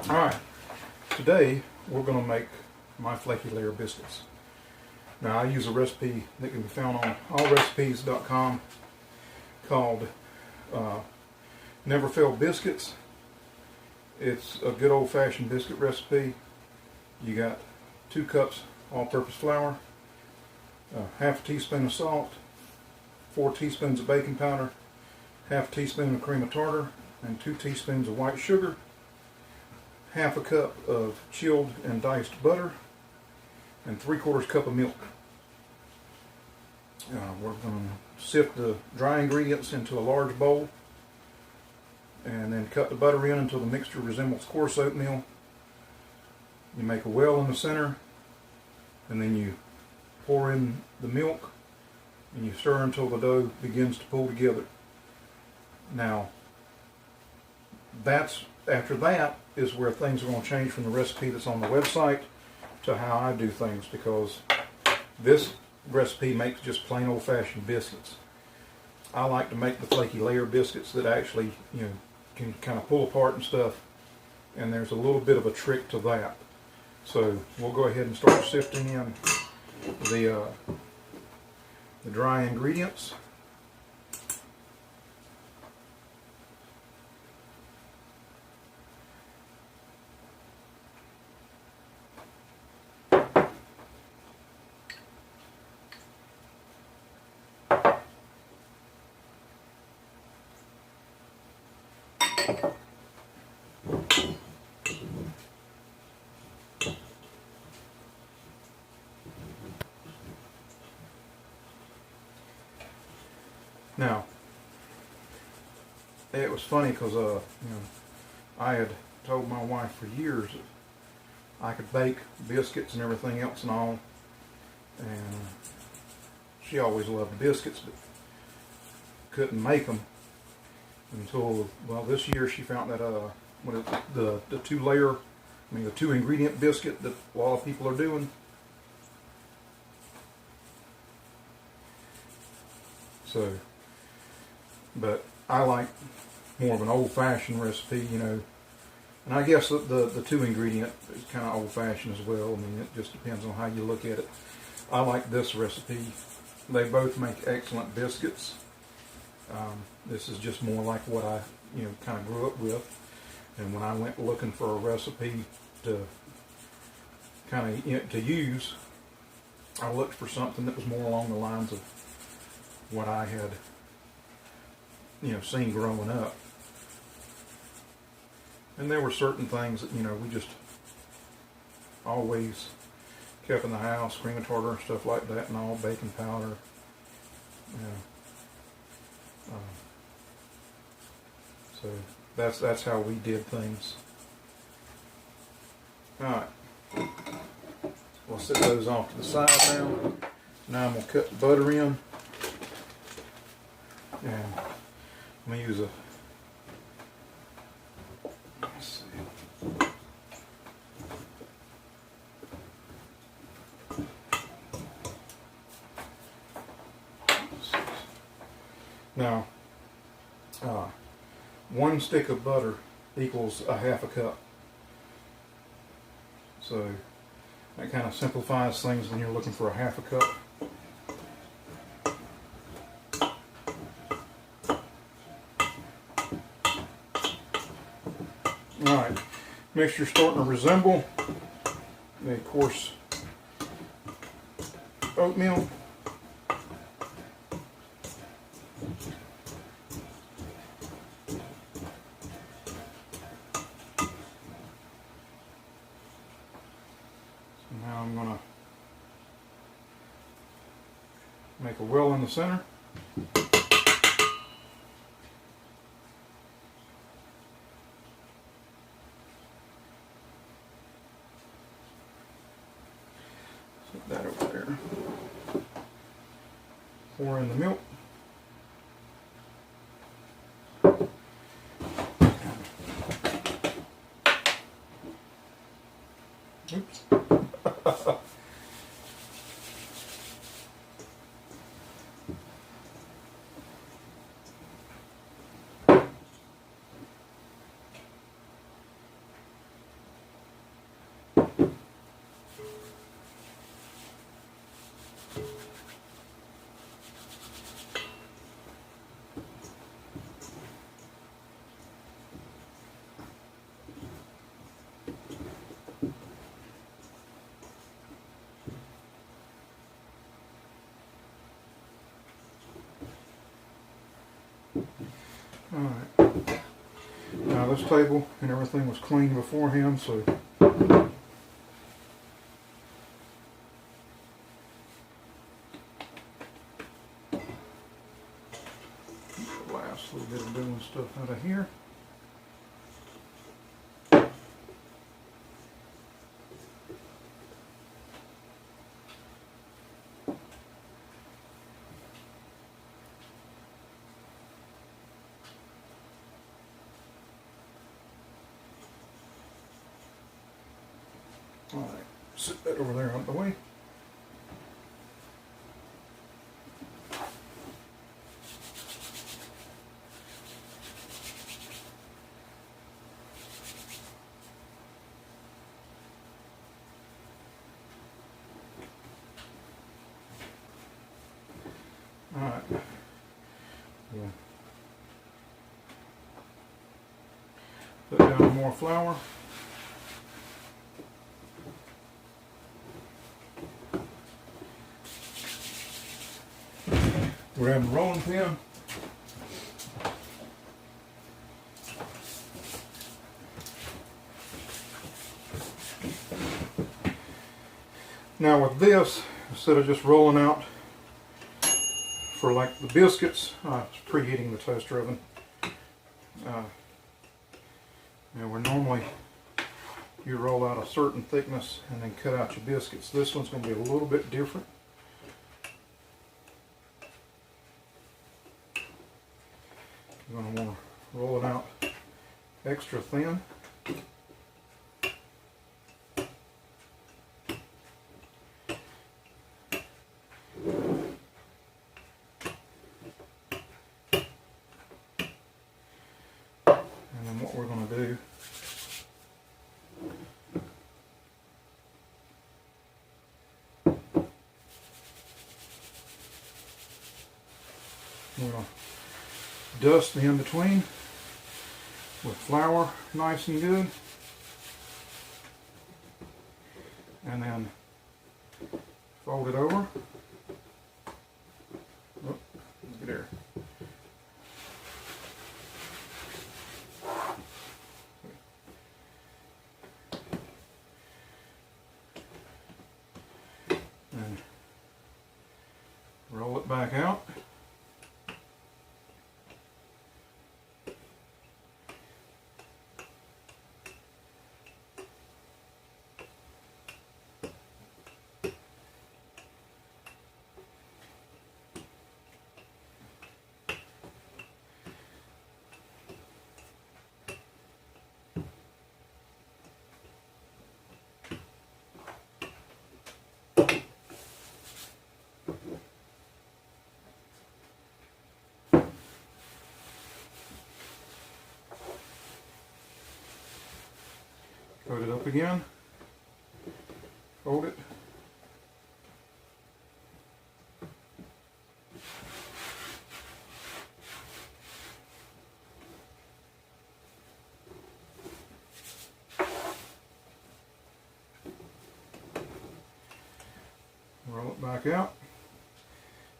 Alright, today we're going to make my flaky layer biscuits. Now I use a recipe that can be found on allrecipes.com called Never Fail Biscuits. It's a good old-fashioned biscuit recipe. You got 2 cups all-purpose flour, half a teaspoon of salt, 4 teaspoons of baking powder, half a teaspoon of cream of tartar, and 2 teaspoons of white sugar, half a cup of chilled and diced butter, and 3/4 cup of milk. We're going to sift the dry ingredients into a large bowl and then cut the butter in until the mixture resembles coarse oatmeal. You make a well in the center and then you pour in the milk and you stir until the dough begins to pull together. Now, after that is where things are going to change from the recipe that's on the website to how I do things, because this recipe makes just plain old-fashioned biscuits. I like to make the flaky layer biscuits that actually, can kind of pull apart and stuff, and there's a little bit of a trick to that. So we'll go ahead and start sifting in the dry ingredients. Now, it was funny because I had told my wife for years that I could bake biscuits and everything else and all, and she always loved biscuits but couldn't make them until, well, this year she found that the 2 ingredient biscuit that a lot of people are doing. So, but I like more of an old-fashioned recipe, and I guess the 2 ingredient is kind of old-fashioned as well. I mean, it just depends on how you look at it. I like this recipe. They both make excellent biscuits. This is just more like what I, kind of grew up with. And when I went looking for a recipe to kind of to use, I looked for something that was more along the lines of what I had, seen growing up. And there were certain things that, we just always kept in the house, cream of tartar and stuff like that, and all, baking powder. So that's how we did things. Alright, we'll set those off to the side now. Now I'm going to cut the butter in. And I'm going to use let's see. Now, 1 stick of butter equals a half a cup. So that kind of simplifies things when you're looking for a half a cup. Alright, mixture starting to resemble a coarse oatmeal. So now I'm going to make a well in the center. Put that over there. Pour in the milk. Oops. Alright. Now this table and everything was cleaned beforehand, so last little bit of doing stuff out of here. Alright, sit that over there out of the way. Alright. Yeah. Put down more flour. Grab a rolling pin. Now with this, instead of just rolling out for like the biscuits, it's preheating the toaster oven. Now where normally you roll out a certain thickness and then cut out your biscuits, this one's going to be a little bit different. You're going to want to roll it out extra thin. And then what we're going to do we're going to dust the in-between with flour nice and good, and then fold it over. Oh, look there. And roll it back out. Coat it up again, fold it, roll it back out.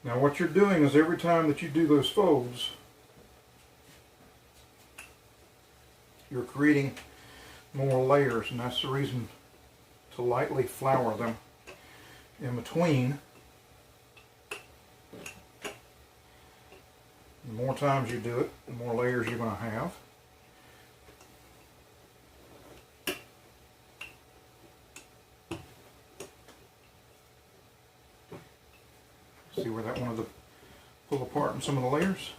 Now what you're doing is every time that you do those folds, you're creating more layers, and that's the reason to lightly flour them in between. The more times you do it, the more layers you're going to have. See where that wanted to pull apart in some of the layers?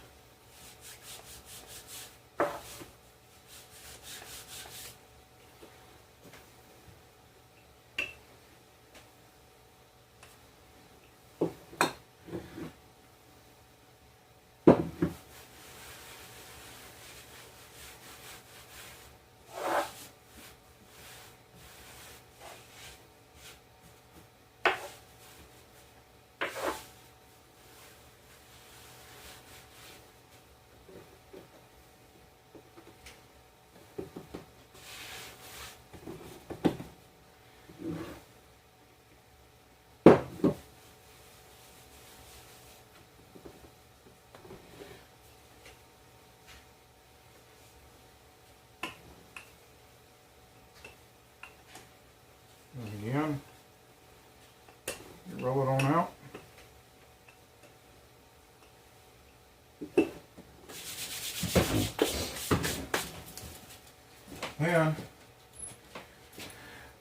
Then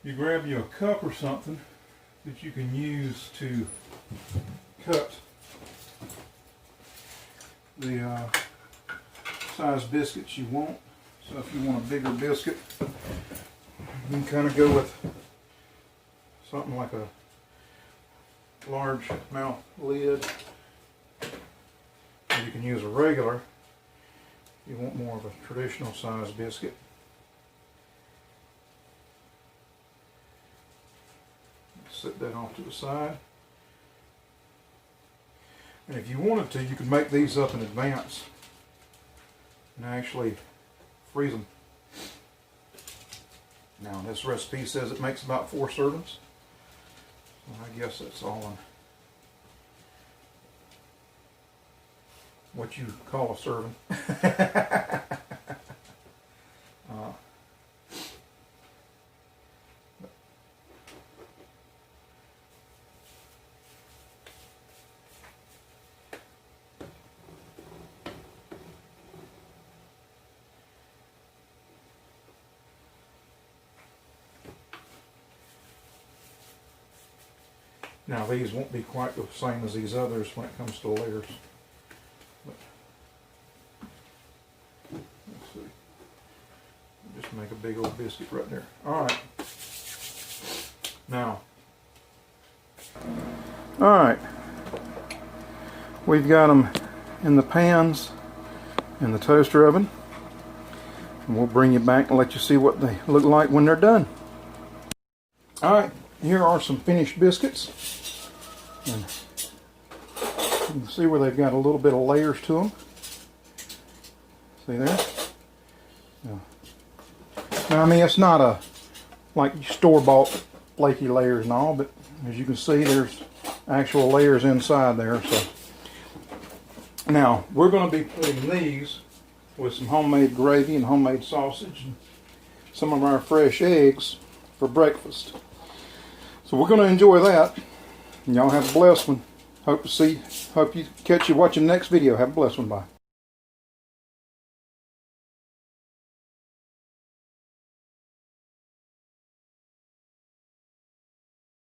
you grab you a cup or something that you can use to cut the size biscuits you want. So if you want a bigger biscuit, you can kind of go with something like a large mouth lid. Or you can use a regular if you want more of a traditional size biscuit. Set that off to the side. And if you wanted to, you could make these up in advance and actually freeze them. Now this recipe says it makes about 4 servings. So I guess that's all in what you call a serving. Now these won't be quite the same as these others when it comes to layers. But let's see. Just make a big old biscuit right there. Alright. Now. Alright. We've got them in the pans in the toaster oven. And we'll bring you back and let you see what they look like when they're done. Alright. Here are some finished biscuits, and you can see where they've got a little bit of layers to them. See there? Now, I mean, it's not a like store-bought flaky layers and all, but as you can see, there's actual layers inside there. So now we're going to be putting these with some homemade gravy and homemade sausage and some of our fresh eggs for breakfast. So we're going to enjoy that. Y'all have a blessed one. Hope you catch you watching the next video. Have a blessed one. Bye.